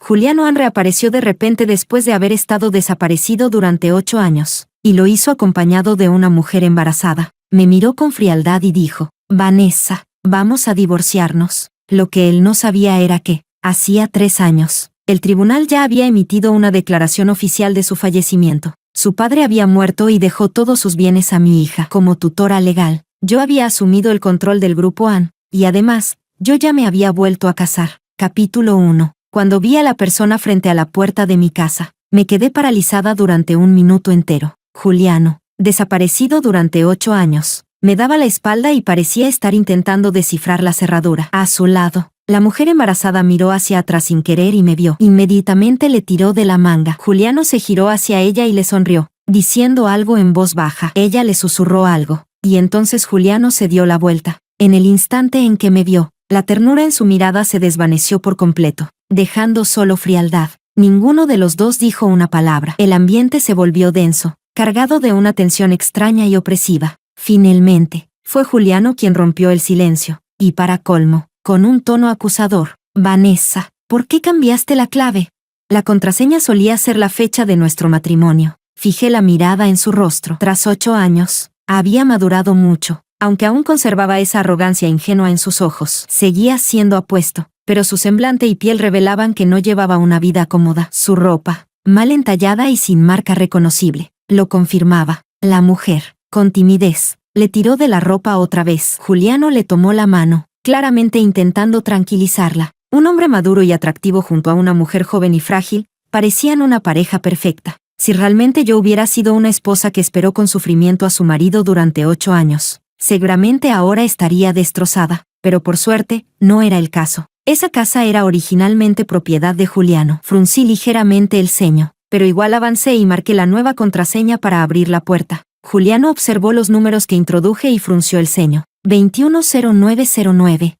Juliano Ann reapareció de repente después de haber estado desaparecido durante 8 años, y lo hizo acompañado de una mujer embarazada. Me miró con frialdad y dijo, Vanessa, vamos a divorciarnos. Lo que él no sabía era que, hacía 3 años, el tribunal ya había emitido una declaración oficial de su fallecimiento. Su padre había muerto y dejó todos sus bienes a mi hija como tutora legal. Yo había asumido el control del grupo Ann, y además, yo ya me había vuelto a casar. Capítulo 1. Cuando vi a la persona frente a la puerta de mi casa, me quedé paralizada durante 1 minuto entero. Juliano, desaparecido durante 8 años, me daba la espalda y parecía estar intentando descifrar la cerradura. A su lado, la mujer embarazada miró hacia atrás sin querer y me vio. Inmediatamente le tiró de la manga. Juliano se giró hacia ella y le sonrió, diciendo algo en voz baja. Ella le susurró algo, y entonces Juliano se dio la vuelta. En el instante en que me vio, la ternura en su mirada se desvaneció por completo, dejando solo frialdad. Ninguno de los dos dijo una palabra. El ambiente se volvió denso, cargado de una tensión extraña y opresiva. Finalmente, fue Juliano quien rompió el silencio, y para colmo, con un tono acusador, Vanessa, ¿por qué cambiaste la clave? La contraseña solía ser la fecha de nuestro matrimonio. Fijé la mirada en su rostro. Tras 8 años, había madurado mucho. Aunque aún conservaba esa arrogancia ingenua en sus ojos, seguía siendo apuesto, pero su semblante y piel revelaban que no llevaba una vida cómoda. Su ropa, mal entallada y sin marca reconocible, lo confirmaba. La mujer, con timidez, le tiró de la ropa otra vez. Juliano le tomó la mano, claramente intentando tranquilizarla. Un hombre maduro y atractivo junto a una mujer joven y frágil, parecían una pareja perfecta. Si realmente yo hubiera sido una esposa que esperó con sufrimiento a su marido durante 8 años, seguramente ahora estaría destrozada, pero por suerte, no era el caso. Esa casa era originalmente propiedad de Juliano. Fruncí ligeramente el ceño, pero igual avancé y marqué la nueva contraseña para abrir la puerta. Juliano observó los números que introduje y frunció el ceño. 210909.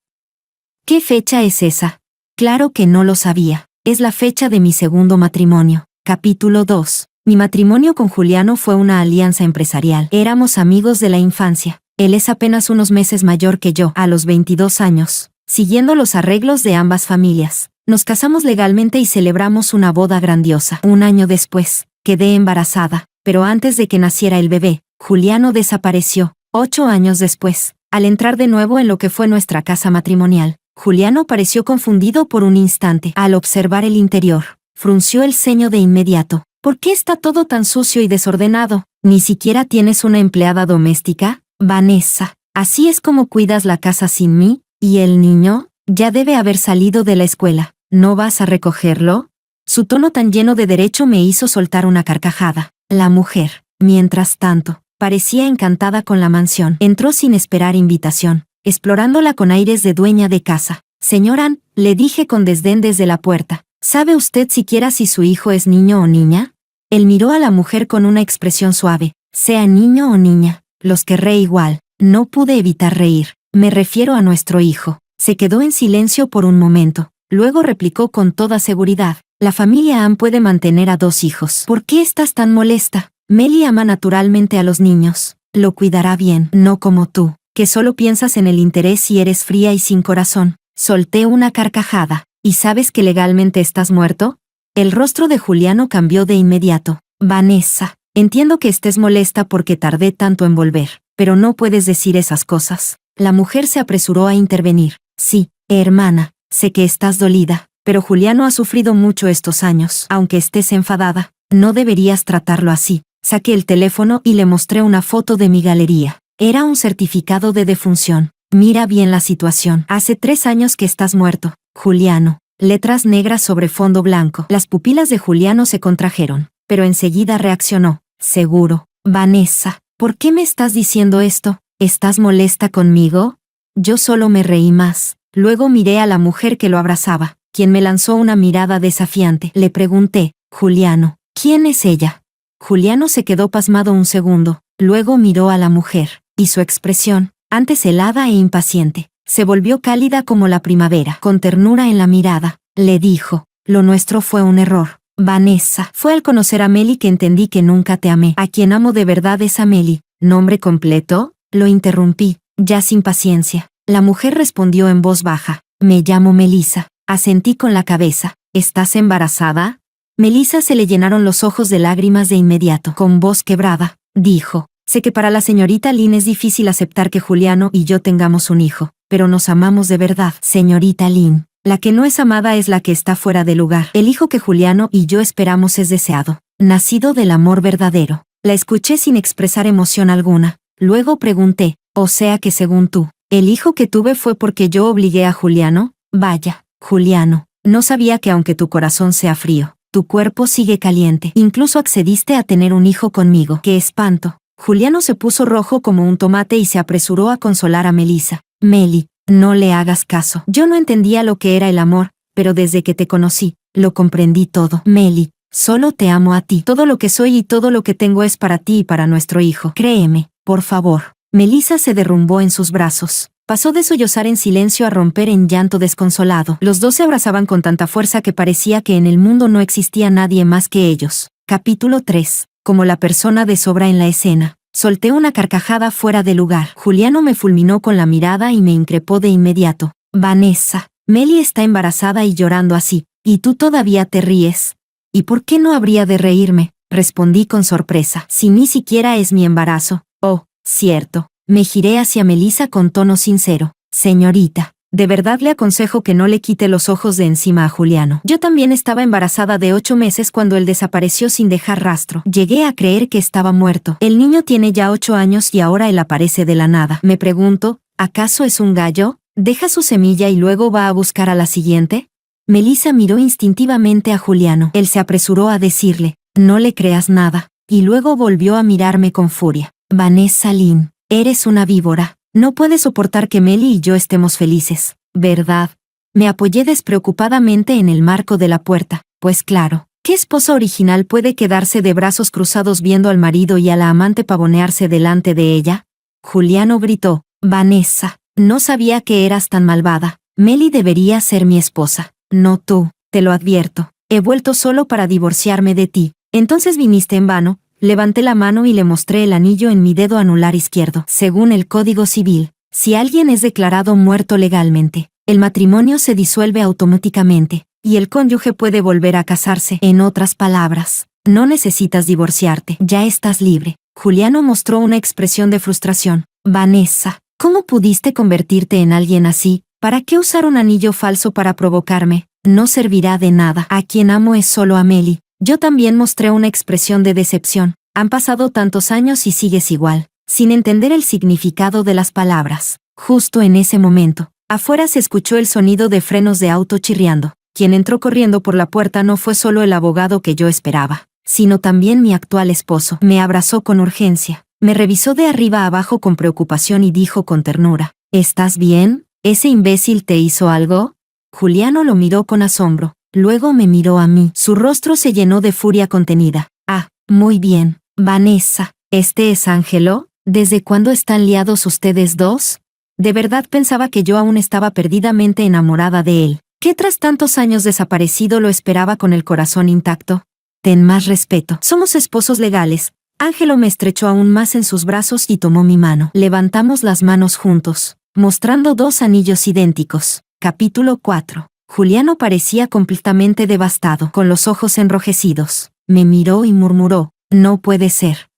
¿Qué fecha es esa? Claro que no lo sabía. Es la fecha de mi segundo matrimonio. Capítulo 2. Mi matrimonio con Juliano fue una alianza empresarial. Éramos amigos de la infancia. Él es apenas unos meses mayor que yo, a los 22 años. Siguiendo los arreglos de ambas familias, nos casamos legalmente y celebramos una boda grandiosa. 1 año después, quedé embarazada, pero antes de que naciera el bebé, Juliano desapareció. 8 años después, al entrar de nuevo en lo que fue nuestra casa matrimonial, Juliano pareció confundido por un instante. Al observar el interior, frunció el ceño de inmediato. ¿Por qué está todo tan sucio y desordenado? ¿Ni siquiera tienes una empleada doméstica? Vanessa, ¿así es como cuidas la casa sin mí? ¿Y el niño? Ya debe haber salido de la escuela. ¿No vas a recogerlo? Su tono tan lleno de derecho me hizo soltar una carcajada. La mujer, mientras tanto, parecía encantada con la mansión. Entró sin esperar invitación, explorándola con aires de dueña de casa. Señor Ann, le dije con desdén desde la puerta, ¿sabe usted siquiera si su hijo es niño o niña? Él miró a la mujer con una expresión suave. Sea niño o niña, los querré igual. No pude evitar reír. Me refiero a nuestro hijo. Se quedó en silencio por un momento. Luego replicó con toda seguridad. La familia Ann puede mantener a 2 hijos. ¿Por qué estás tan molesta? Melly ama naturalmente a los niños. Lo cuidará bien, no como tú, que solo piensas en el interés y eres fría y sin corazón. Solté una carcajada. ¿Y sabes que legalmente estás muerto? El rostro de Juliano cambió de inmediato. Vanessa, entiendo que estés molesta porque tardé tanto en volver, pero no puedes decir esas cosas. La mujer se apresuró a intervenir. Sí, hermana, sé que estás dolida, pero Juliano ha sufrido mucho estos años. Aunque estés enfadada, no deberías tratarlo así. Saqué el teléfono y le mostré una foto de mi galería. Era un certificado de defunción. Mira bien la situación. Hace 3 años que estás muerto, Juliano. Letras negras sobre fondo blanco. Las pupilas de Juliano se contrajeron, pero enseguida reaccionó. Seguro. Vanessa, ¿por qué me estás diciendo esto? ¿Estás molesta conmigo? Yo solo me reí más. Luego miré a la mujer que lo abrazaba, quien me lanzó una mirada desafiante. Le pregunté, Juliano, ¿quién es ella? Juliano se quedó pasmado un segundo, luego miró a la mujer, y su expresión, antes helada e impaciente, se volvió cálida como la primavera. Con ternura en la mirada, le dijo, lo nuestro fue un error. Vanessa, fue al conocer a Melly que entendí que nunca te amé. A quien amo de verdad es a Melly. ¿Nombre completo? Lo interrumpí, ya sin paciencia. La mujer respondió en voz baja. Me llamo Melissa. Asentí con la cabeza. ¿Estás embarazada? Melissa se le llenaron los ojos de lágrimas de inmediato. Con voz quebrada, dijo: sé que para la señorita Lynn es difícil aceptar que Juliano y yo tengamos un hijo, pero nos amamos de verdad. Señorita Lynn, la que no es amada es la que está fuera de lugar. El hijo que Juliano y yo esperamos es deseado, nacido del amor verdadero. La escuché sin expresar emoción alguna. Luego pregunté: o sea que según tú, el hijo que tuve fue porque yo obligué a Juliano. Vaya, Juliano, no sabía que aunque tu corazón sea frío, tu cuerpo sigue caliente. Incluso accediste a tener un hijo conmigo. ¡Qué espanto! Juliano se puso rojo como un tomate y se apresuró a consolar a Melissa. Meli, no le hagas caso. Yo no entendía lo que era el amor, pero desde que te conocí, lo comprendí todo. Meli, solo te amo a ti. Todo lo que soy y todo lo que tengo es para ti y para nuestro hijo. Créeme, por favor. Melissa se derrumbó en sus brazos. Pasó de sollozar en silencio a romper en llanto desconsolado. Los dos se abrazaban con tanta fuerza que parecía que en el mundo no existía nadie más que ellos. Capítulo 3. Como la persona de sobra en la escena. Solté una carcajada fuera de lugar. Juliano me fulminó con la mirada y me increpó de inmediato. Vanessa, Meli está embarazada y llorando así, y tú todavía te ríes. ¿Y por qué no habría de reírme? Respondí con sorpresa. Si ni siquiera es mi embarazo. Oh, cierto. Me giré hacia Melissa con tono sincero. Señorita, de verdad le aconsejo que no le quite los ojos de encima a Juliano. Yo también estaba embarazada de 8 meses cuando él desapareció sin dejar rastro. Llegué a creer que estaba muerto. El niño tiene ya 8 años y ahora él aparece de la nada. Me pregunto, ¿acaso es un gallo? ¿Deja su semilla y luego va a buscar a la siguiente? Melissa miró instintivamente a Juliano. Él se apresuró a decirle: no le creas nada, y luego volvió a mirarme con furia. Vanessa Lynn, eres una víbora. No puedes soportar que Meli y yo estemos felices, ¿verdad? Me apoyé despreocupadamente en el marco de la puerta. Pues claro, ¿qué esposa original puede quedarse de brazos cruzados viendo al marido y a la amante pavonearse delante de ella? Juliano gritó: Vanessa, no sabía que eras tan malvada. Meli debería ser mi esposa, no tú, te lo advierto. He vuelto solo para divorciarme de ti. Entonces viniste en vano. Levanté la mano y le mostré el anillo en mi dedo anular izquierdo. Según el Código Civil, si alguien es declarado muerto legalmente, el matrimonio se disuelve automáticamente, y el cónyuge puede volver a casarse. En otras palabras, no necesitas divorciarte, ya estás libre. Juliano mostró una expresión de frustración. Vanessa, ¿cómo pudiste convertirte en alguien así? ¿Para qué usar un anillo falso para provocarme? No servirá de nada. A quien amo es solo a Meli. Yo también mostré una expresión de decepción. Han pasado tantos años y sigues igual, sin entender el significado de las palabras. Justo en ese momento, afuera se escuchó el sonido de frenos de auto chirriando. Quien entró corriendo por la puerta no fue solo el abogado que yo esperaba, sino también mi actual esposo. Me abrazó con urgencia, me revisó de arriba a abajo con preocupación y dijo con ternura: ¿estás bien? ¿Ese imbécil te hizo algo? Juliano lo miró con asombro. Luego me miró a mí. Su rostro se llenó de furia contenida. Ah, muy bien. Vanessa, ¿este es Ángelo? ¿Desde cuándo están liados ustedes dos? De verdad pensaba que yo aún estaba perdidamente enamorada de él. ¿Qué tras tantos años desaparecido lo esperaba con el corazón intacto? Ten más respeto. Somos esposos legales. Ángelo me estrechó aún más en sus brazos y tomó mi mano. Levantamos las manos juntos, mostrando 2 anillos idénticos. Capítulo 4. Juliano parecía completamente devastado, con los ojos enrojecidos. Me miró y murmuró: no puede ser.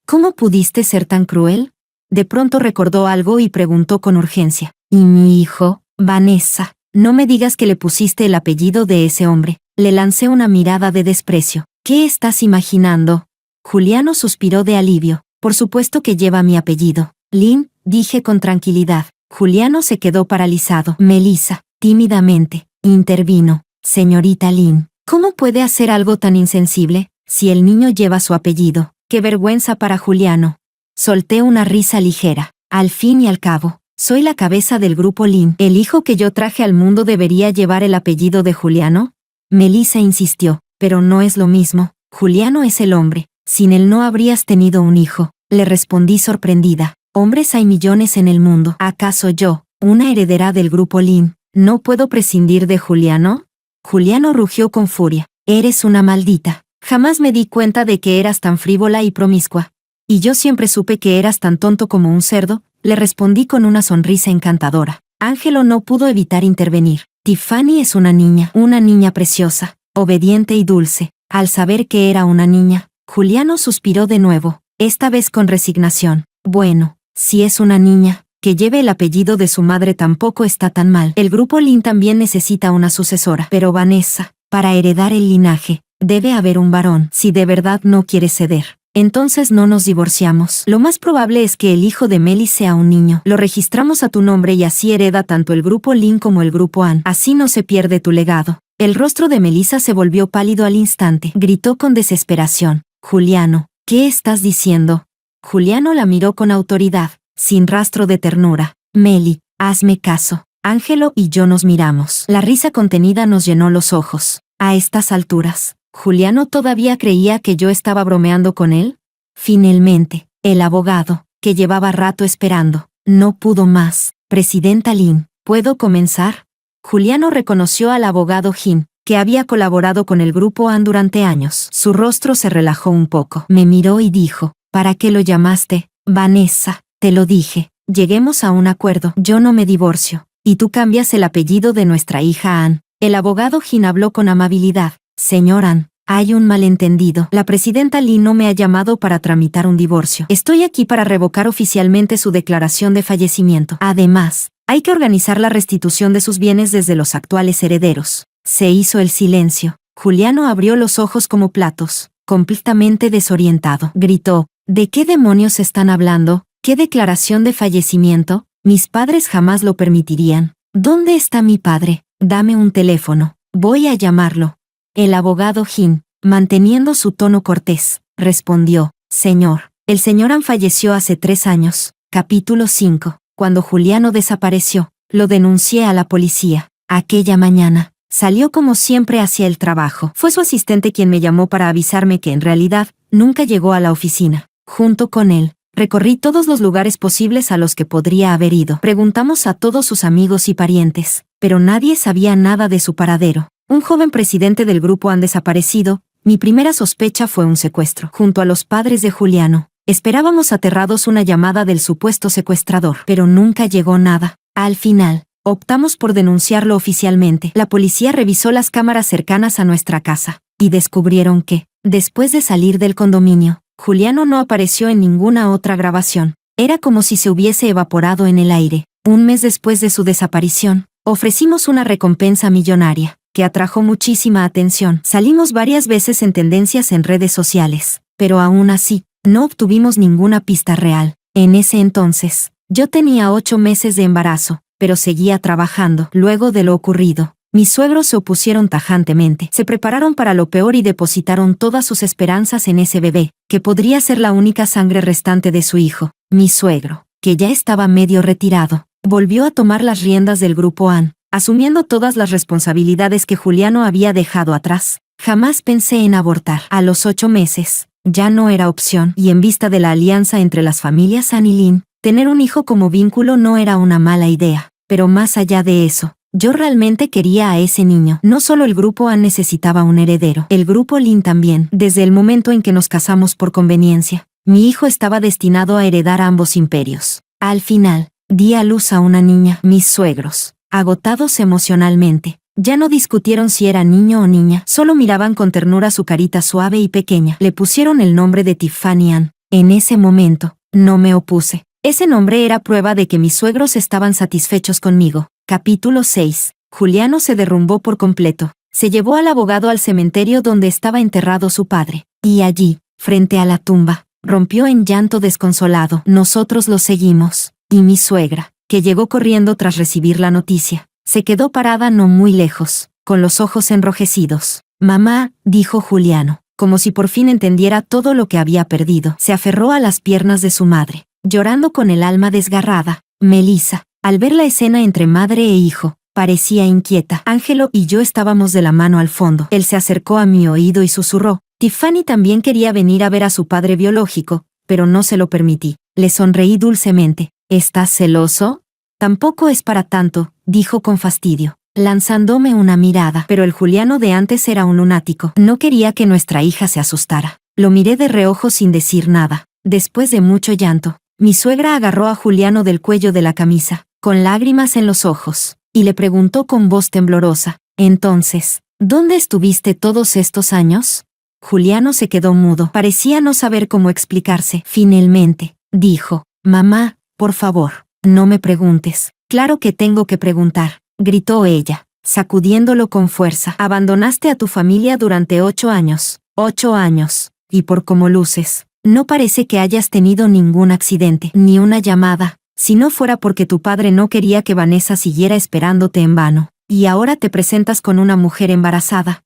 ¿Cómo pudiste ser tan cruel? De pronto recordó algo y preguntó con urgencia: ¿y mi hijo? Vanessa, no me digas que le pusiste el apellido de ese hombre. Le lancé una mirada de desprecio. ¿Qué estás imaginando? Juliano suspiró de alivio. Por supuesto que lleva mi apellido. Lynn, dije con tranquilidad. Juliano se quedó paralizado. Melissa, tímidamente, intervino: señorita Lynn, ¿cómo puede hacer algo tan insensible? Si el niño lleva su apellido, ¡qué vergüenza para Juliano! Solté una risa ligera. Al fin y al cabo, soy la cabeza del grupo Lynn. ¿El hijo que yo traje al mundo debería llevar el apellido de Juliano? Melissa insistió: pero no es lo mismo. Juliano es el hombre. Sin él no habrías tenido un hijo. Le respondí sorprendida. Hombres hay millones en el mundo. ¿Acaso yo, una heredera del grupo Lynn, no puedo prescindir de Juliano? Juliano rugió con furia. Eres una maldita. Jamás me di cuenta de que eras tan frívola y promiscua. Y yo siempre supe que eras tan tonto como un cerdo, le respondí con una sonrisa encantadora. Ángelo no pudo evitar intervenir. Tiffany es una niña preciosa, obediente y dulce. Al saber que era una niña, Juliano suspiró de nuevo, esta vez con resignación. Bueno, si es una niña, que lleve el apellido de su madre tampoco está tan mal. El grupo Lin también necesita una sucesora. Pero Vanessa, para heredar el linaje, debe haber un varón. Si de verdad no quieres ceder, entonces no nos divorciamos. Lo más probable es que el hijo de Melly sea un niño. Lo registramos a tu nombre y así hereda tanto el grupo Lin como el grupo An. Así no se pierde tu legado. El rostro de Melissa se volvió pálido al instante. Gritó con desesperación. Juliano, ¿qué estás diciendo? Juliano la miró con autoridad, sin rastro de ternura. Melly, hazme caso. Ángelo y yo nos miramos. La risa contenida nos llenó los ojos. A estas alturas, ¿Juliano todavía creía que yo estaba bromeando con él? Finalmente, el abogado, que llevaba rato esperando, no pudo más. Presidenta Lin, ¿puedo comenzar? Juliano reconoció al abogado Jin, que había colaborado con el grupo An durante años. Su rostro se relajó un poco. Me miró y dijo, ¿para qué lo llamaste? Vanessa, te lo dije. Lleguemos a un acuerdo. Yo no me divorcio, y tú cambias el apellido de nuestra hija An. El abogado Jin habló con amabilidad. Señor An, hay un malentendido. La presidenta Lee no me ha llamado para tramitar un divorcio. Estoy aquí para revocar oficialmente su declaración de fallecimiento. Además, hay que organizar la restitución de sus bienes desde los actuales herederos. Se hizo el silencio. Juliano abrió los ojos como platos, completamente desorientado. Gritó, ¿de qué demonios están hablando? ¿Qué declaración de fallecimiento? Mis padres jamás lo permitirían. ¿Dónde está mi padre? Dame un teléfono. Voy a llamarlo. El abogado Jin, manteniendo su tono cortés, respondió, Señor, el señor An falleció hace 3 años. Capítulo 5. Cuando Juliano desapareció, lo denuncié a la policía. Aquella mañana, salió como siempre hacia el trabajo. Fue su asistente quien me llamó para avisarme que en realidad, nunca llegó a la oficina. Junto con él, recorrí todos los lugares posibles a los que podría haber ido. Preguntamos a todos sus amigos y parientes, pero nadie sabía nada de su paradero. Un joven presidente del grupo han desaparecido. Mi primera sospecha fue un secuestro. Junto a los padres de Juliano, esperábamos aterrados una llamada del supuesto secuestrador, pero nunca llegó nada. Al final, optamos por denunciarlo oficialmente. La policía revisó las cámaras cercanas a nuestra casa, y descubrieron que, después de salir del condominio, Juliano no apareció en ninguna otra grabación. Era como si se hubiese evaporado en el aire. Un mes después de su desaparición, ofrecimos una recompensa millonaria, que atrajo muchísima atención. Salimos varias veces en tendencias en redes sociales, pero aún así, no obtuvimos ninguna pista real. En ese entonces, yo tenía 8 meses de embarazo, pero seguía trabajando. Luego de lo ocurrido, mis suegros se opusieron tajantemente. Se prepararon para lo peor y depositaron todas sus esperanzas en ese bebé, que podría ser la única sangre restante de su hijo. Mi suegro, que ya estaba medio retirado, volvió a tomar las riendas del grupo An, asumiendo todas las responsabilidades que Juliano había dejado atrás. Jamás pensé en abortar. A los 8 meses, ya no era opción, y en vista de la alianza entre las familias An y Lin, tener un hijo como vínculo no era una mala idea. Pero más allá de eso, yo realmente quería a ese niño. No solo el grupo An necesitaba un heredero, el grupo Lin también. Desde el momento en que nos casamos por conveniencia, mi hijo estaba destinado a heredar ambos imperios. Al final, di a luz a una niña. Mis suegros, agotados emocionalmente, ya no discutieron si era niño o niña, solo miraban con ternura su carita suave y pequeña. Le pusieron el nombre de Tiffany An. En ese momento, no me opuse. Ese nombre era prueba de que mis suegros estaban satisfechos conmigo. Capítulo 6. Juliano se derrumbó por completo. Se llevó al abogado al cementerio donde estaba enterrado su padre, y allí, frente a la tumba, rompió en llanto desconsolado. Nosotros lo seguimos, y mi suegra, que llegó corriendo tras recibir la noticia, se quedó parada no muy lejos, con los ojos enrojecidos. Mamá, dijo Juliano, como si por fin entendiera todo lo que había perdido. Se aferró a las piernas de su madre, llorando con el alma desgarrada. Melissa, al ver la escena entre madre e hijo, parecía inquieta. Ángelo y yo estábamos de la mano al fondo. Él se acercó a mi oído y susurró, Tiffany también quería venir a ver a su padre biológico, pero no se lo permití. Le sonreí dulcemente. ¿Estás celoso? Tampoco es para tanto, dijo con fastidio, lanzándome una mirada. Pero el Juliano de antes era un lunático. No quería que nuestra hija se asustara. Lo miré de reojo sin decir nada. Después de mucho llanto, mi suegra agarró a Juliano del cuello de la camisa, con lágrimas en los ojos, y le preguntó con voz temblorosa: «Entonces, ¿dónde estuviste todos estos años?». Juliano se quedó mudo. Parecía no saber cómo explicarse. Finalmente, dijo: «Mamá, por favor, no me preguntes». «Claro que tengo que preguntar», gritó ella, sacudiéndolo con fuerza. «Abandonaste a tu familia durante 8 años. 8 años. Y por cómo luces, no parece que hayas tenido ningún accidente, ni una llamada. Si no fuera porque tu padre no quería que Vanessa siguiera esperándote en vano. Y ahora te presentas con una mujer embarazada.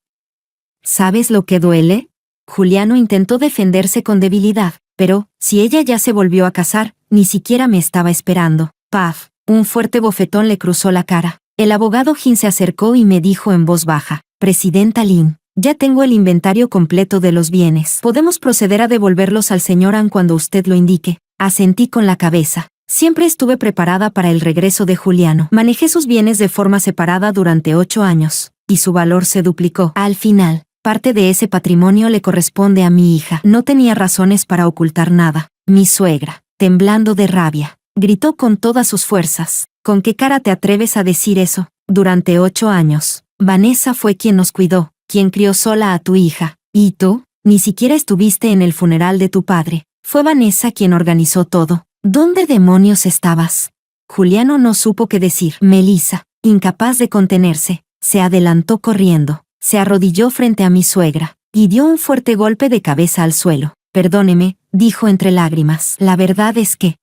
¿Sabes lo que duele?». Juliano intentó defenderse con debilidad, pero, si ella ya se volvió a casar, ni siquiera me estaba esperando. Paf, un fuerte bofetón le cruzó la cara. El abogado Jin se acercó y me dijo en voz baja: «Presidenta Lin, ya tengo el inventario completo de los bienes. Podemos proceder a devolverlos al señor An cuando usted lo indique». Asentí con la cabeza. Siempre estuve preparada para el regreso de Juliano. Manejé sus bienes de forma separada durante 8 años, y su valor se duplicó. Al final, parte de ese patrimonio le corresponde a mi hija. No tenía razones para ocultar nada. Mi suegra, temblando de rabia, gritó con todas sus fuerzas: «¿Con qué cara te atreves a decir eso? Durante 8 años, Vanessa fue quien nos cuidó, quien crió sola a tu hija. ¿Y tú? Ni siquiera estuviste en el funeral de tu padre. Fue Vanessa quien organizó todo. ¿Dónde demonios estabas?». Juliano no supo qué decir. Melissa, incapaz de contenerse, se adelantó corriendo, se arrodilló frente a mi suegra, y dio un fuerte golpe de cabeza al suelo. «Perdóneme», dijo entre lágrimas. «La verdad es que…».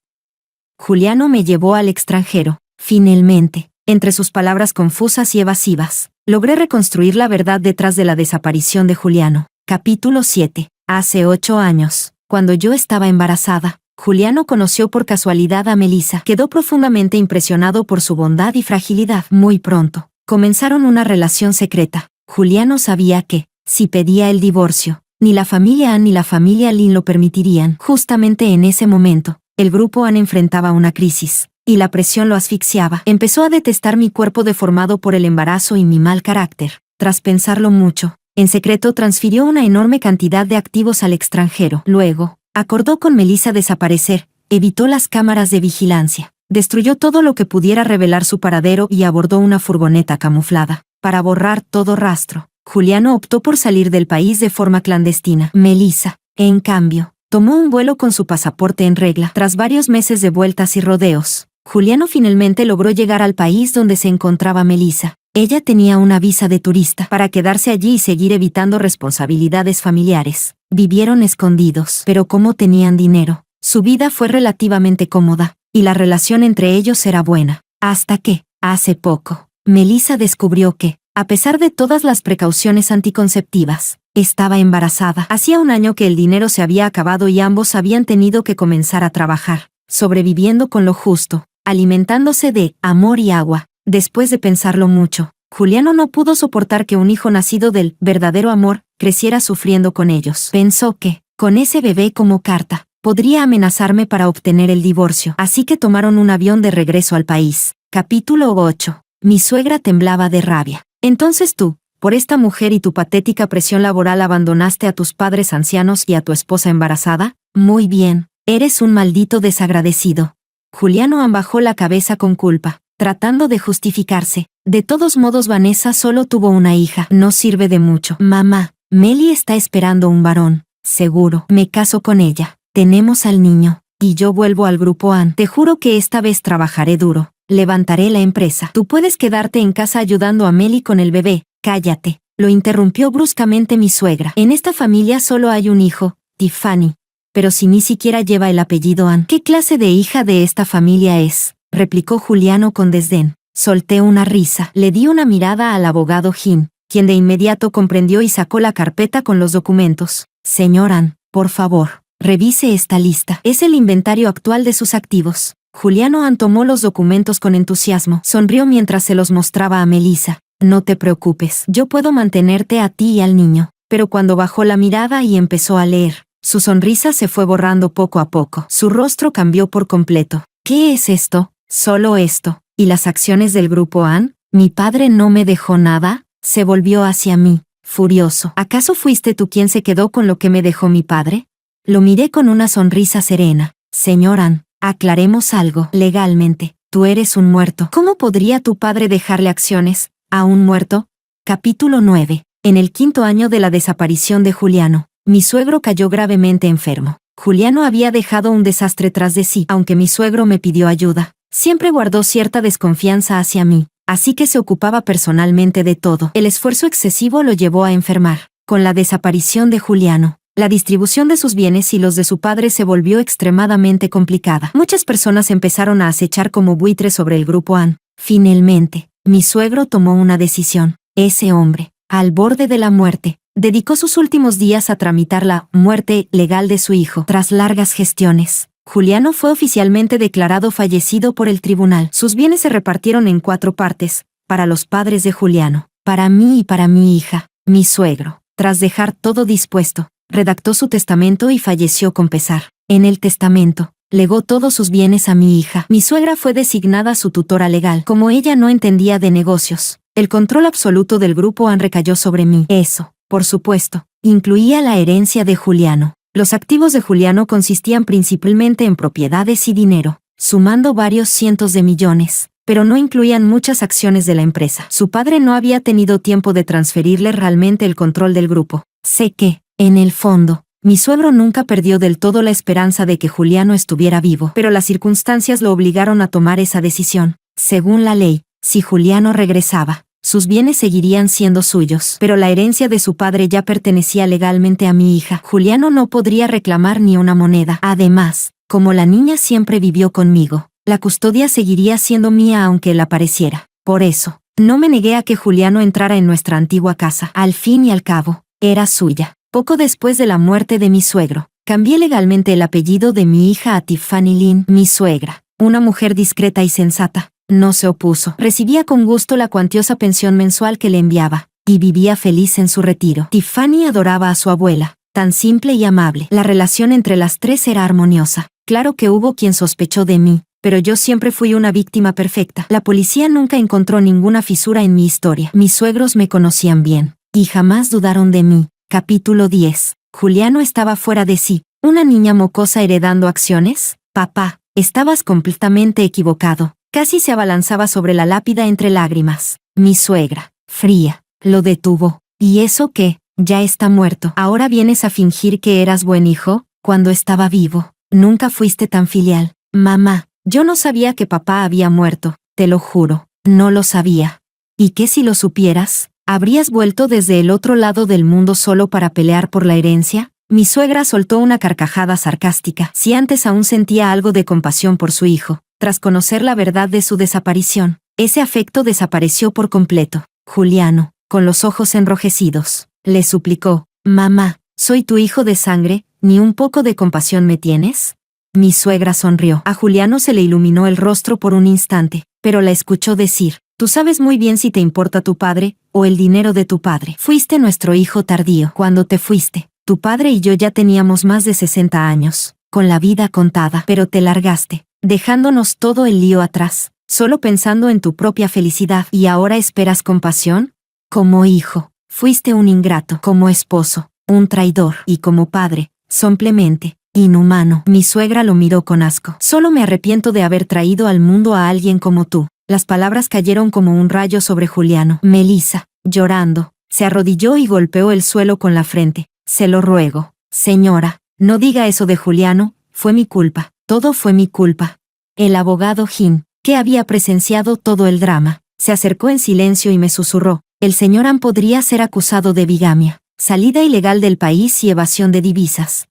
Juliano me llevó al extranjero. Finalmente, entre sus palabras confusas y evasivas, logré reconstruir la verdad detrás de la desaparición de Juliano. Capítulo 7. Hace 8 años, cuando yo estaba embarazada, Juliano conoció por casualidad a Melissa. Quedó profundamente impresionado por su bondad y fragilidad. Muy pronto, comenzaron una relación secreta. Juliano sabía que, si pedía el divorcio, ni la familia An ni la familia Lin lo permitirían. Justamente en ese momento, el grupo An enfrentaba una crisis, y la presión lo asfixiaba. Empezó a detestar mi cuerpo deformado por el embarazo y mi mal carácter. Tras pensarlo mucho, en secreto transfirió una enorme cantidad de activos al extranjero. Luego, acordó con Melissa desaparecer, evitó las cámaras de vigilancia, destruyó todo lo que pudiera revelar su paradero y abordó una furgoneta camuflada. Para borrar todo rastro, Juliano optó por salir del país de forma clandestina. Melissa, en cambio, tomó un vuelo con su pasaporte en regla. Tras varios meses de vueltas y rodeos, Juliano finalmente logró llegar al país donde se encontraba Melissa. Ella tenía una visa de turista para quedarse allí y seguir evitando responsabilidades familiares. Vivieron escondidos, pero como tenían dinero, su vida fue relativamente cómoda, y la relación entre ellos era buena. Hasta que, hace poco, Melissa descubrió que, a pesar de todas las precauciones anticonceptivas, estaba embarazada. Hacía un año que el dinero se había acabado y ambos habían tenido que comenzar a trabajar, sobreviviendo con lo justo, alimentándose de amor y agua. Después de pensarlo mucho, Juliano no pudo soportar que un hijo nacido del verdadero amor creciera sufriendo con ellos. Pensó que, con ese bebé como carta, podría amenazarme para obtener el divorcio. Así que tomaron un avión de regreso al país. Capítulo 8. Mi suegra temblaba de rabia. «Entonces tú, por esta mujer y tu patética presión laboral abandonaste a tus padres ancianos y a tu esposa embarazada. Muy bien, eres un maldito desagradecido». Juliano bajó la cabeza con culpa, tratando de justificarse. «De todos modos, Vanessa solo tuvo una hija. No sirve de mucho». «Mamá, Meli está esperando un varón. Seguro. Me caso con ella. Tenemos al niño. Y yo vuelvo al grupo An. Te juro que esta vez trabajaré duro. Levantaré la empresa. Tú puedes quedarte en casa ayudando a Meli con el bebé». «Cállate», lo interrumpió bruscamente mi suegra. «En esta familia solo hay un hijo, Tiffany. Pero si ni siquiera lleva el apellido An». «¿Qué clase de hija de esta familia es?», replicó Juliano con desdén. Solté una risa. Le di una mirada al abogado Jin, quien de inmediato comprendió y sacó la carpeta con los documentos. «Señor An, por favor, revise esta lista. Es el inventario actual de sus activos». Juliano An tomó los documentos con entusiasmo. Sonrió mientras se los mostraba a Melissa. «No te preocupes, yo puedo mantenerte a ti y al niño». Pero cuando bajó la mirada y empezó a leer, su sonrisa se fue borrando poco a poco. Su rostro cambió por completo. «¿Qué es esto? Solo esto. ¿Y las acciones del grupo An? ¿Mi padre no me dejó nada?». Se volvió hacia mí, furioso. «¿Acaso fuiste tú quien se quedó con lo que me dejó mi padre?». Lo miré con una sonrisa serena. «Señor An, aclaremos algo. Legalmente, Tú eres un muerto. ¿Cómo podría tu padre dejarle acciones a un muerto? Capítulo 9. En el 5º año de la desaparición de Juliano, mi suegro cayó gravemente enfermo. Juliano había dejado un desastre tras de sí, aunque mi suegro me pidió ayuda. Siempre guardó cierta desconfianza hacia mí, así que se ocupaba personalmente de todo. El esfuerzo excesivo lo llevó a enfermar. Con la desaparición de Juliano, la distribución de sus bienes y los de su padre se volvió extremadamente complicada. Muchas personas empezaron a acechar como buitres sobre el grupo AN. Finalmente, mi suegro tomó una decisión. Ese hombre, al borde de la muerte, dedicó sus últimos días a tramitar la muerte legal de su hijo. Tras largas gestiones, Juliano fue oficialmente declarado fallecido por el tribunal. Sus bienes se repartieron en 4 partes, para los padres de Juliano, para mí y para mi hija. Mi suegro, tras dejar todo dispuesto, redactó su testamento y falleció con pesar. En el testamento, legó todos sus bienes a mi hija. Mi suegra fue designada su tutora legal. Como ella no entendía de negocios, el control absoluto del grupo AN recayó sobre mí. Eso, por supuesto, incluía la herencia de Juliano. Los activos de Juliano consistían principalmente en propiedades y dinero, sumando varios cientos de millones, pero no incluían muchas acciones de la empresa. Su padre no había tenido tiempo de transferirle realmente el control del grupo. Sé que, en el fondo, mi suegro nunca perdió del todo la esperanza de que Juliano estuviera vivo, pero las circunstancias lo obligaron a tomar esa decisión. Según la ley, si Juliano regresaba, sus bienes seguirían siendo suyos, pero la herencia de su padre ya pertenecía legalmente a mi hija. Juliano no podría reclamar ni una moneda. Además, como la niña siempre vivió conmigo, la custodia seguiría siendo mía aunque él apareciera. Por eso, no me negué a que Juliano entrara en nuestra antigua casa. Al fin y al cabo, era suya. Poco después de la muerte de mi suegro, cambié legalmente el apellido de mi hija a Tiffany Lynn. Mi suegra, una mujer discreta y sensata, no se opuso. Recibía con gusto la cuantiosa pensión mensual que le enviaba, y vivía feliz en su retiro. Tiffany adoraba a su abuela, tan simple y amable. La relación entre las 3 era armoniosa. Claro que hubo quien sospechó de mí, pero yo siempre fui una víctima perfecta. La policía nunca encontró ninguna fisura en mi historia. Mis suegros me conocían bien, y jamás dudaron de mí. Capítulo 10. Juliano estaba fuera de sí. ¿Una niña mocosa heredando acciones? Papá, estabas completamente equivocado. Casi se abalanzaba sobre la lápida entre lágrimas. Mi suegra, fría, lo detuvo. ¿Y eso qué? Ya está muerto. ¿Ahora vienes a fingir que eras buen hijo? Cuando estaba vivo, nunca fuiste tan filial. Mamá, yo no sabía que papá había muerto, te lo juro, no lo sabía. ¿Y qué si lo supieras? ¿Habrías vuelto desde el otro lado del mundo solo para pelear por la herencia? Mi suegra soltó una carcajada sarcástica. Si antes aún sentía algo de compasión por su hijo, tras conocer la verdad de su desaparición, ese afecto desapareció por completo. Juliano, con los ojos enrojecidos, le suplicó, «Mamá, soy tu hijo de sangre, ¿ni un poco de compasión me tienes?» Mi suegra sonrió. A Juliano se le iluminó el rostro por un instante, pero la escuchó decir, «Tú sabes muy bien si te importa tu padre, o el dinero de tu padre. Fuiste nuestro hijo tardío. Cuando te fuiste, tu padre y yo ya teníamos más de 60 años, con la vida contada, pero te largaste, dejándonos todo el lío atrás, solo pensando en tu propia felicidad. ¿Y ahora esperas compasión? Como hijo, fuiste un ingrato. Como esposo, un traidor. Y como padre, simplemente inhumano». Mi suegra lo miró con asco. «Solo me arrepiento de haber traído al mundo a alguien como tú». Las palabras cayeron como un rayo sobre Juliano. Melissa, llorando, se arrodilló y golpeó el suelo con la frente. «Se lo ruego, señora, no diga eso de Juliano, fue mi culpa, todo fue mi culpa». El abogado Jim, que había presenciado todo el drama, se acercó en silencio y me susurró, «El señor Ann podría ser acusado de bigamia, salida ilegal del país y evasión de divisas.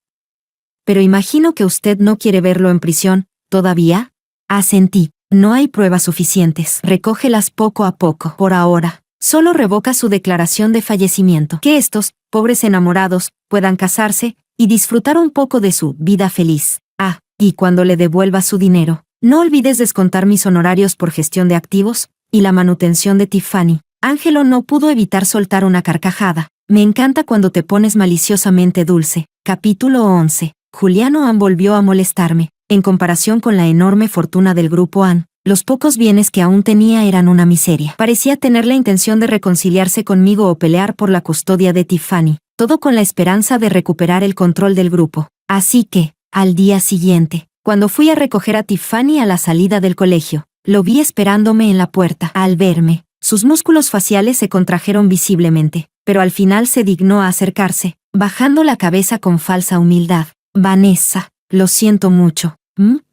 Pero imagino que usted no quiere verlo en prisión, ¿todavía?» Asentí. «No hay pruebas suficientes. Recógelas poco a poco. Por ahora, solo revoca su declaración de fallecimiento. Que estos, pobres enamorados, puedan casarse y disfrutar un poco de su vida feliz. Ah, y cuando le devuelva su dinero, no olvides descontar mis honorarios por gestión de activos y la manutención de Tiffany». Ángelo no pudo evitar soltar una carcajada. «Me encanta cuando te pones maliciosamente dulce». Capítulo 11. Juliano Ann volvió a molestarme. En comparación con la enorme fortuna del grupo Ann, los pocos bienes que aún tenía eran una miseria. Parecía tener la intención de reconciliarse conmigo o pelear por la custodia de Tiffany, todo con la esperanza de recuperar el control del grupo. Así que, al día siguiente, cuando fui a recoger a Tiffany a la salida del colegio, Lo vi esperándome en la puerta. Al verme, sus músculos faciales se contrajeron visiblemente, pero al final se dignó a acercarse, bajando la cabeza con falsa humildad. Vanessa, lo siento mucho.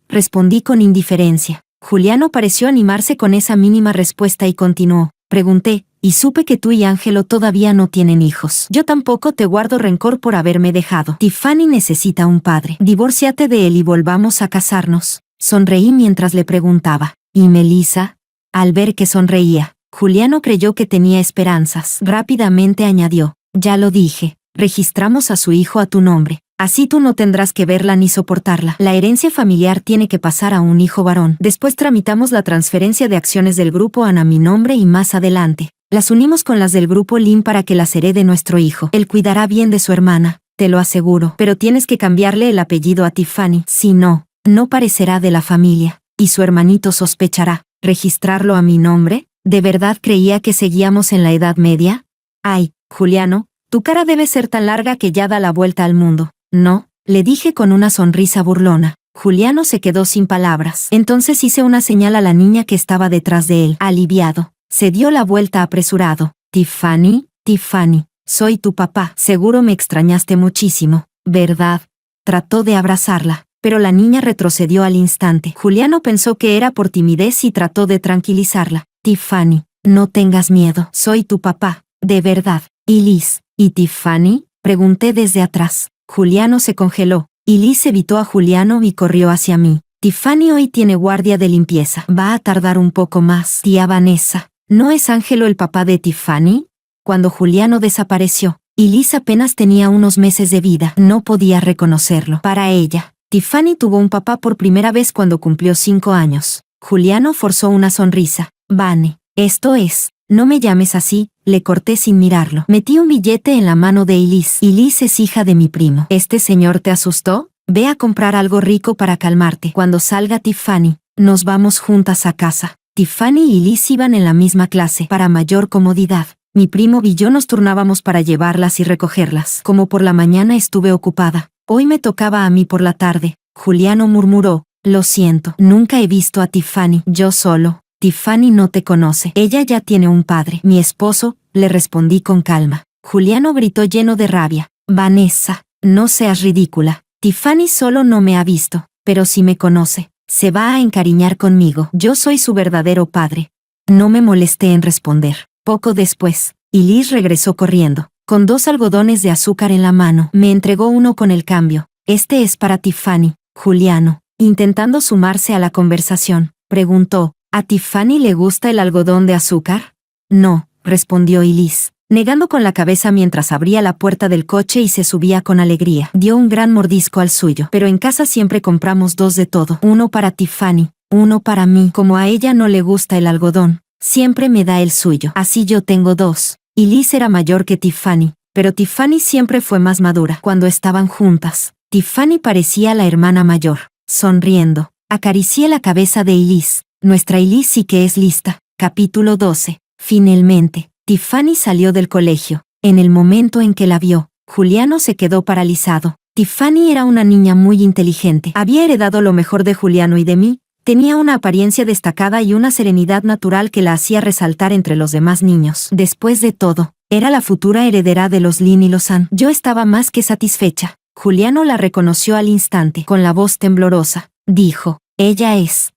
Respondí con indiferencia. Juliano pareció animarse con esa mínima respuesta y continuó. Pregunté, y supe que tú y Ángelo todavía no tienen hijos. Yo tampoco te guardo rencor por haberme dejado. Tiffany necesita un padre. Divórciate de él y volvamos a casarnos. Sonreí mientras le preguntaba. ¿Y Melissa? Al ver que sonreía, Juliano creyó que tenía esperanzas. Rápidamente añadió. Ya lo dije, registramos a su hijo a tu nombre. Así tú no tendrás que verla ni soportarla. La herencia familiar tiene que pasar a un hijo varón. Después tramitamos la transferencia de acciones del grupo Ana a mi nombre y más adelante las unimos con las del grupo Lin para que las herede nuestro hijo. Él cuidará bien de su hermana, te lo aseguro. Pero tienes que cambiarle el apellido a Tiffany. Si no, no parecerá de la familia. Y su hermanito sospechará. ¿Registrarlo a mi nombre? ¿De verdad creía que seguíamos en la Edad Media? Ay, Juliano, tu cara debe ser tan larga que ya da la vuelta al mundo. No, le dije con una sonrisa burlona. Juliano se quedó sin palabras. Entonces hice una señal a la niña que estaba detrás de él. Aliviado, se dio la vuelta apresurado. Tiffany, Tiffany, soy tu papá. Seguro me extrañaste muchísimo, ¿verdad? Trató de abrazarla, pero la niña retrocedió al instante. Juliano pensó que era por timidez y trató de tranquilizarla. Tiffany, no tengas miedo. Soy tu papá, de verdad. ¿Y Liz? ¿Y Tiffany? Pregunté desde atrás. Juliano se congeló, y Liz evitó a Juliano y corrió hacia mí. Tiffany hoy tiene guardia de limpieza. Va a tardar un poco más. Tía Vanessa, ¿no es Ángelo el papá de Tiffany? Cuando Juliano desapareció, y Liz apenas tenía unos meses de vida, no podía reconocerlo. Para ella, Tiffany tuvo un papá por primera vez cuando cumplió 5 años. Juliano forzó una sonrisa. Vane, esto es. No me llames así, le corté sin mirarlo. Metí un billete en la mano de Elise. Elise es hija de mi primo. ¿Este señor te asustó? Ve a comprar algo rico para calmarte. Cuando salga Tiffany, nos vamos juntas a casa. Tiffany y Elise iban en la misma clase. Para mayor comodidad, mi primo y yo nos turnábamos para llevarlas y recogerlas. Como por la mañana estuve ocupada, hoy me tocaba a mí por la tarde. Juliano murmuró. Lo siento, nunca he visto a Tiffany. Yo solo. Tiffany no te conoce. Ella ya tiene un padre. Mi esposo, le respondí con calma. Juliano gritó lleno de rabia. Vanessa, no seas ridícula. Tiffany solo no me ha visto, pero si me conoce, se va a encariñar conmigo. Yo soy su verdadero padre. No me molesté en responder. Poco después, Liz regresó corriendo, con 2 algodones de azúcar en la mano. Me entregó uno con el cambio. Este es para Tiffany. Juliano, intentando sumarse a la conversación, preguntó. ¿A Tiffany le gusta el algodón de azúcar? No, respondió Elise, negando con la cabeza mientras abría la puerta del coche y se subía con alegría. Dio un gran mordisco al suyo. Pero en casa siempre compramos 2 de todo. Uno para Tiffany, uno para mí. Como a ella no le gusta el algodón, siempre me da el suyo. Así yo tengo 2. Elise era mayor que Tiffany, pero Tiffany siempre fue más madura. Cuando estaban juntas, Tiffany parecía la hermana mayor. Sonriendo, acaricié la cabeza de Elise. Nuestra Elise sí que es lista. Capítulo 12. Finalmente, Tiffany salió del colegio. En el momento en que la vio, Juliano se quedó paralizado. Tiffany era una niña muy inteligente. Había heredado lo mejor de Juliano y de mí. Tenía una apariencia destacada y una serenidad natural que la hacía resaltar entre los demás niños. Después de todo, era la futura heredera de los Lin y los An. Yo estaba más que satisfecha. Juliano la reconoció al instante. Con la voz temblorosa, dijo, ella es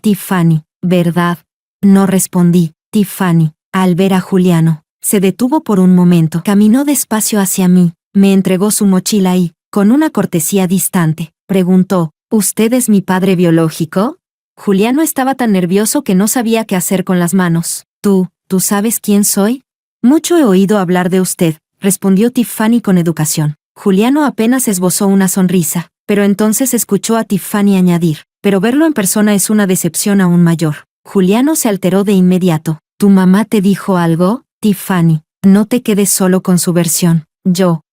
Tiffany, ¿verdad? No respondí. Tiffany, al ver a Juliano, se detuvo por un momento. Caminó despacio hacia mí, me entregó su mochila y, con una cortesía distante, preguntó, ¿usted es mi padre biológico? Juliano estaba tan nervioso que no sabía qué hacer con las manos. ¿Tú sabes quién soy? Mucho he oído hablar de usted, respondió Tiffany con educación. Juliano apenas esbozó una sonrisa, pero entonces escuchó a Tiffany añadir, pero verlo en persona es una decepción aún mayor. Juliano se alteró de inmediato. ¿Tu mamá te dijo algo? Tiffany, no te quedes solo con su versión.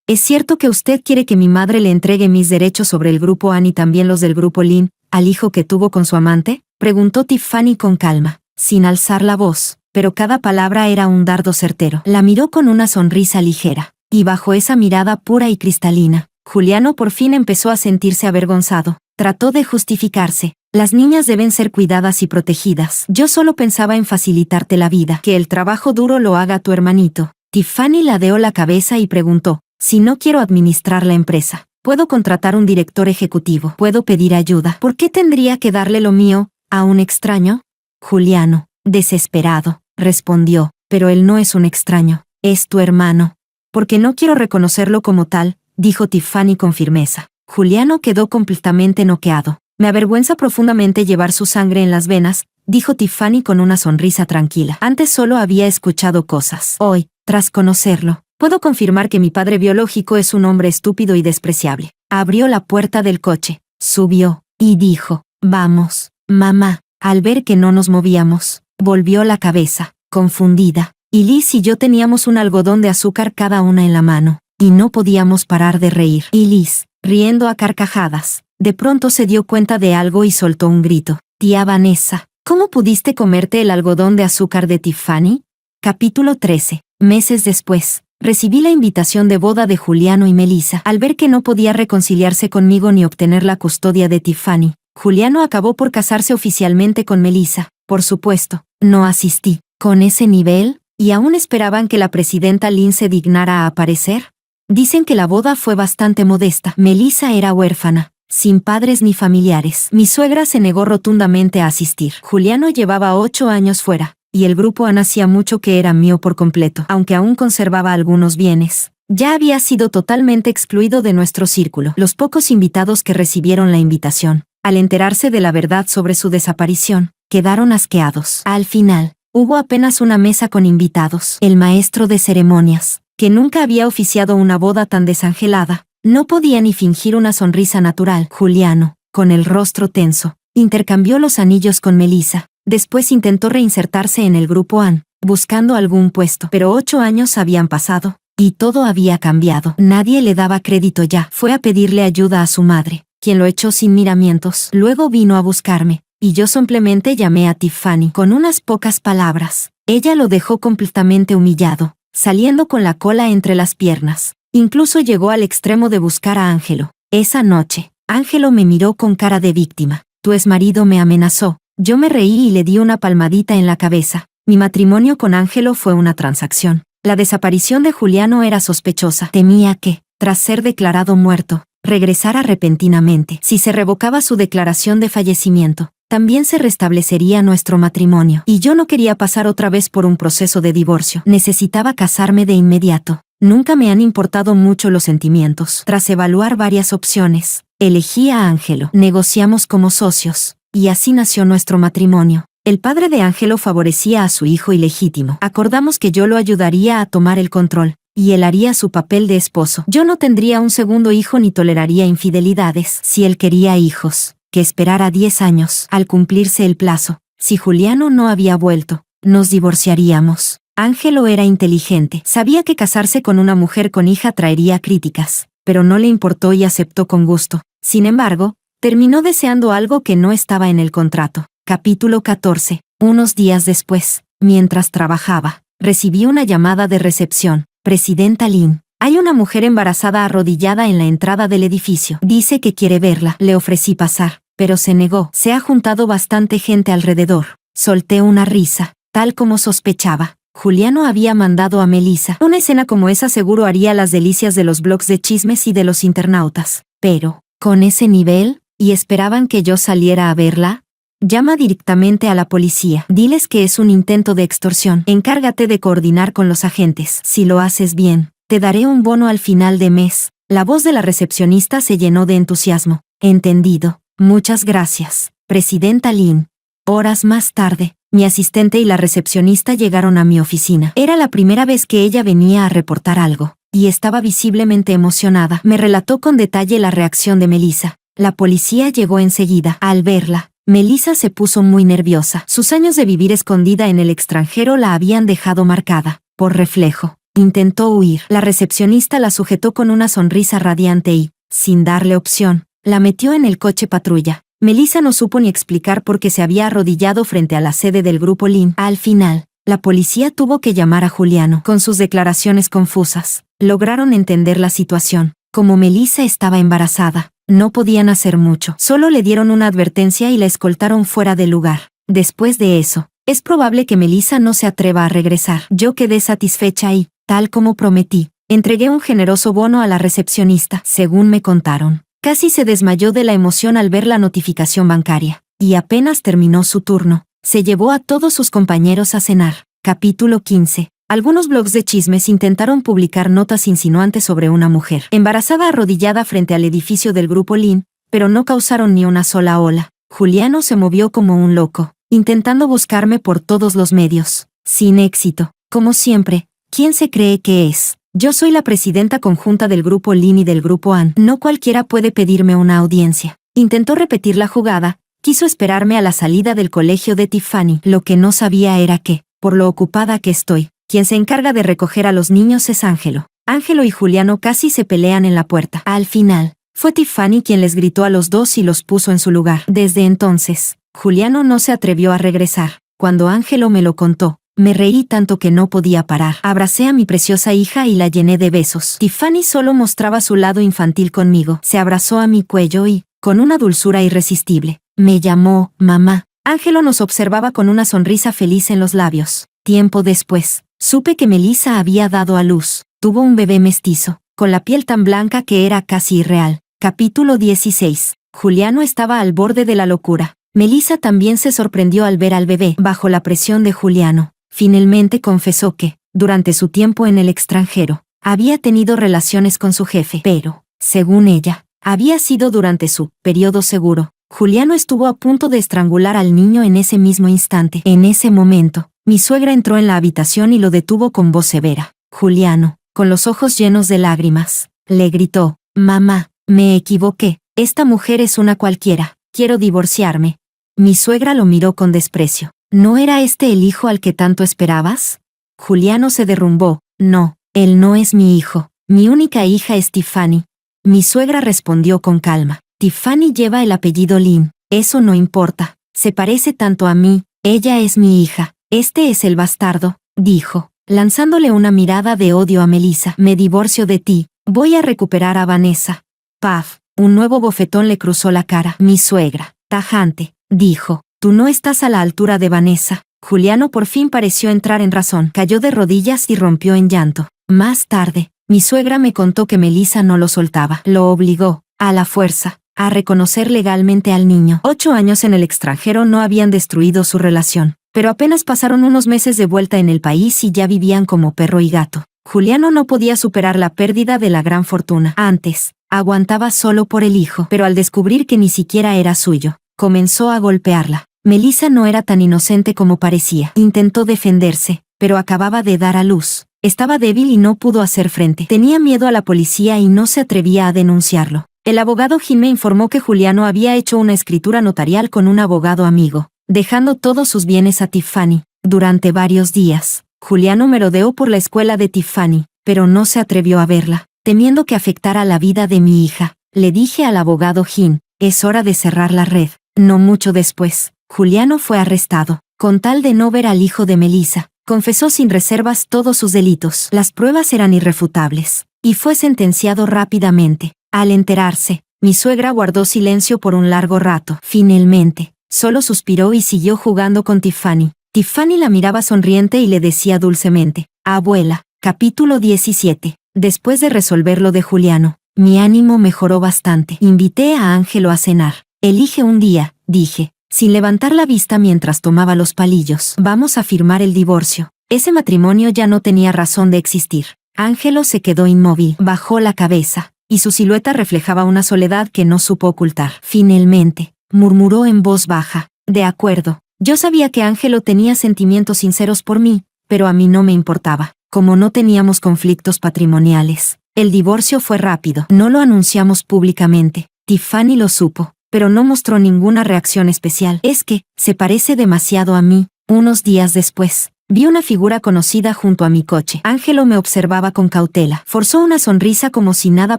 ¿Es cierto que usted quiere que mi madre le entregue mis derechos sobre el grupo Ann y también los del grupo Lin, al hijo que tuvo con su amante? Preguntó Tiffany con calma, sin alzar la voz, pero cada palabra era un dardo certero. La miró con una sonrisa ligera, y bajo esa mirada pura y cristalina, Juliano por fin empezó a sentirse avergonzado. Trató de justificarse. Las niñas deben ser cuidadas y protegidas. Yo solo pensaba en facilitarte la vida. Que el trabajo duro lo haga tu hermanito. Tiffany ladeó la cabeza y preguntó, si no quiero administrar la empresa, puedo contratar un director ejecutivo, puedo pedir ayuda. ¿Por qué tendría que darle lo mío a un extraño? Juliano, desesperado, respondió, pero él no es un extraño, es tu hermano. Porque no quiero reconocerlo como tal, dijo Tiffany con firmeza. Juliano quedó completamente noqueado. Me avergüenza profundamente llevar su sangre en las venas, dijo Tiffany con una sonrisa tranquila. Antes solo había escuchado cosas. Hoy, tras conocerlo, puedo confirmar que mi padre biológico es un hombre estúpido y despreciable. Abrió la puerta del coche, subió, y dijo, vamos, mamá. Al ver que no nos movíamos, volvió la cabeza, confundida. Y Liz y yo teníamos un algodón de azúcar cada una en la mano, y no podíamos parar de reír. Y Liz, riendo a carcajadas, de pronto se dio cuenta de algo y soltó un grito. Tía Vanessa, ¿cómo pudiste comerte el algodón de azúcar de Tiffany? Capítulo 13. Meses después, recibí la invitación de boda de Juliano y Melissa. Al ver que no podía reconciliarse conmigo ni obtener la custodia de Tiffany, Juliano acabó por casarse oficialmente con Melissa. Por supuesto, no asistí. ¿Con ese nivel? ¿Y aún esperaban que la presidenta Lynn se dignara a aparecer? Dicen que la boda fue bastante modesta. Melissa era huérfana, sin padres ni familiares. Mi suegra se negó rotundamente a asistir. Juliano llevaba 8 años fuera, y el grupo Ana hacía mucho que era mío por completo, aunque aún conservaba algunos bienes. Ya había sido totalmente excluido de nuestro círculo. Los pocos invitados que recibieron la invitación, al enterarse de la verdad sobre su desaparición, quedaron asqueados. Al final, hubo apenas una mesa con invitados. El maestro de ceremonias, que nunca había oficiado una boda tan desangelada, no podía ni fingir una sonrisa natural. Juliano, con el rostro tenso, intercambió los anillos con Melissa. Después intentó reinsertarse en el grupo AN, buscando algún puesto. Pero 8 años habían pasado, y todo había cambiado. Nadie le daba crédito ya. Fue a pedirle ayuda a su madre, quien lo echó sin miramientos. Luego vino a buscarme, y yo simplemente llamé a Tiffany. Con unas pocas palabras, ella lo dejó completamente humillado, saliendo con la cola entre las piernas. Incluso llegó al extremo de buscar a Ángelo. Esa noche, Ángelo me miró con cara de víctima. Tu exmarido me amenazó. Yo me reí y le di una palmadita en la cabeza. Mi matrimonio con Ángelo fue una transacción. La desaparición de Juliano era sospechosa. Temía que, tras ser declarado muerto, regresara repentinamente. Si se revocaba su declaración de fallecimiento, también se restablecería nuestro matrimonio. Y yo no quería pasar otra vez por un proceso de divorcio. Necesitaba casarme de inmediato. Nunca me han importado mucho los sentimientos. Tras evaluar varias opciones, elegí a Ángelo. Negociamos como socios, y así nació nuestro matrimonio. El padre de Ángelo favorecía a su hijo ilegítimo. Acordamos que yo lo ayudaría a tomar el control, y él haría su papel de esposo. Yo no tendría un segundo hijo ni toleraría infidelidades. Si él quería hijos, que esperara 10 años. Al cumplirse el plazo, si Juliano no había vuelto, nos divorciaríamos. Ángelo era inteligente. Sabía que casarse con una mujer con hija traería críticas, pero no le importó y aceptó con gusto. Sin embargo, terminó deseando algo que no estaba en el contrato. Capítulo 14. Unos días después, mientras trabajaba, recibí una llamada de recepción. Presidenta Lynn, hay una mujer embarazada arrodillada en la entrada del edificio. Dice que quiere verla. Le ofrecí pasar, pero se negó. Se ha juntado bastante gente alrededor. Solté una risa, tal como sospechaba. Juliano había mandado a Melissa. Una escena como esa seguro haría las delicias de los blogs de chismes y de los internautas. Pero, ¿con ese nivel? ¿Y esperaban que yo saliera a verla? Llama directamente a la policía. Diles que es un intento de extorsión. Encárgate de coordinar con los agentes. Si lo haces bien, te daré un bono al final de mes. La voz de la recepcionista se llenó de entusiasmo. Entendido. Muchas gracias, Presidenta Lynn. Horas más tarde, mi asistente y la recepcionista llegaron a mi oficina. Era la primera vez que ella venía a reportar algo, y estaba visiblemente emocionada. Me relató con detalle la reacción de Melissa. La policía llegó enseguida. Al verla, Melissa se puso muy nerviosa. Sus años de vivir escondida en el extranjero la habían dejado marcada. Por reflejo, intentó huir. La recepcionista la sujetó con una sonrisa radiante y, sin darle opción, la metió en el coche patrulla. Melissa no supo ni explicar por qué se había arrodillado frente a la sede del grupo Lynn. Al final, la policía tuvo que llamar a Juliano. Con sus declaraciones confusas, lograron entender la situación. Como Melissa estaba embarazada, No podían hacer mucho. Solo le dieron una advertencia y la escoltaron fuera del lugar. Después de eso, es probable que Melissa no se atreva a regresar. Yo quedé satisfecha y, tal como prometí, entregué un generoso bono a la recepcionista, según me contaron. Casi se desmayó de la emoción al ver la notificación bancaria, y apenas terminó su turno, se llevó a todos sus compañeros a cenar. Capítulo 15. Algunos blogs de chismes intentaron publicar notas insinuantes sobre una mujer embarazada arrodillada frente al edificio del grupo Lynn, pero no causaron ni una sola ola. Juliano se movió como un loco, intentando buscarme por todos los medios, sin éxito. Como siempre, ¿quién se cree que es? Yo soy la presidenta conjunta del grupo Lynn y del grupo Ann. No cualquiera puede pedirme una audiencia. Intentó repetir la jugada, quiso esperarme a la salida del colegio de Tiffany. Lo que no sabía era que, por lo ocupada que estoy, quien se encarga de recoger a los niños es Ángelo. Ángelo y Juliano casi se pelean en la puerta. Al final, fue Tiffany quien les gritó a los dos y los puso en su lugar. Desde entonces, Juliano no se atrevió a regresar. Cuando Ángelo me lo contó, me reí tanto que no podía parar. Abracé a mi preciosa hija y la llené de besos. Tiffany solo mostraba su lado infantil conmigo. Se abrazó a mi cuello y, con una dulzura irresistible, me llamó mamá. Ángelo nos observaba con una sonrisa feliz en los labios. Tiempo después, supe que Melissa había dado a luz. Tuvo un bebé mestizo, con la piel tan blanca que era casi irreal. Capítulo 16. Juliano estaba al borde de la locura. Melissa también se sorprendió al ver al bebé bajo la presión de Juliano. Finalmente confesó que, durante su tiempo en el extranjero, había tenido relaciones con su jefe, pero, según ella, había sido durante su periodo seguro. Juliano estuvo a punto de estrangular al niño en ese mismo instante. En ese momento, mi suegra entró en la habitación y lo detuvo con voz severa. Juliano, con los ojos llenos de lágrimas, le gritó: «Mamá, me equivoqué, esta mujer es una cualquiera, quiero divorciarme». Mi suegra lo miró con desprecio. ¿No era este el hijo al que tanto esperabas? Juliano se derrumbó. No, él no es mi hijo. Mi única hija es Tiffany. Mi suegra respondió con calma. Tiffany lleva el apellido Lynn. Eso no importa. Se parece tanto a mí. Ella es mi hija. Este es el bastardo, dijo, lanzándole una mirada de odio a Melissa. Me divorcio de ti. Voy a recuperar a Vanessa. Paf, un nuevo bofetón le cruzó la cara. Mi suegra, tajante, dijo. Tú no estás a la altura de Vanessa. Juliano por fin pareció entrar en razón. Cayó de rodillas y rompió en llanto. Más tarde, mi suegra me contó que Melissa no lo soltaba. Lo obligó, a la fuerza, a reconocer legalmente al niño. 8 años en el extranjero no habían destruido su relación, pero apenas pasaron unos meses de vuelta en el país y ya vivían como perro y gato. Juliano no podía superar la pérdida de la gran fortuna. Antes, aguantaba solo por el hijo, pero al descubrir que ni siquiera era suyo, comenzó a golpearla. Melissa no era tan inocente como parecía. Intentó defenderse, pero acababa de dar a luz. Estaba débil y no pudo hacer frente. Tenía miedo a la policía y no se atrevía a denunciarlo. El abogado Jim me informó que Juliano había hecho una escritura notarial con un abogado amigo, dejando todos sus bienes a Tiffany. Durante varios días, Juliano merodeó por la escuela de Tiffany, pero no se atrevió a verla, temiendo que afectara la vida de mi hija. Le dije al abogado Jim, es hora de cerrar la red. No mucho después, Juliano fue arrestado. Con tal de no ver al hijo de Melissa, confesó sin reservas todos sus delitos. Las pruebas eran irrefutables, y fue sentenciado rápidamente. Al enterarse, mi suegra guardó silencio por un largo rato. Finalmente, solo suspiró y siguió jugando con Tiffany. Tiffany la miraba sonriente y le decía dulcemente: «Abuela». Capítulo 17. Después de resolver lo de Juliano, mi ánimo mejoró bastante. Invité a Ángelo a cenar. «Elige un día», dije, sin levantar la vista mientras tomaba los palillos. «Vamos a firmar el divorcio». Ese matrimonio ya no tenía razón de existir. Ángelo se quedó inmóvil, bajó la cabeza, y su silueta reflejaba una soledad que no supo ocultar. Finalmente, murmuró en voz baja: «De acuerdo». Yo sabía que Ángelo tenía sentimientos sinceros por mí, pero a mí no me importaba. Como no teníamos conflictos patrimoniales, el divorcio fue rápido. No lo anunciamos públicamente. Tiffany lo supo, pero no mostró ninguna reacción especial. «Es que, se parece demasiado a mí». Unos días después, vi una figura conocida junto a mi coche. Ángelo me observaba con cautela. Forzó una sonrisa como si nada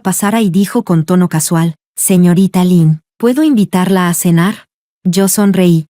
pasara y dijo con tono casual: «Señorita Lynn, ¿puedo invitarla a cenar?». Yo sonreí.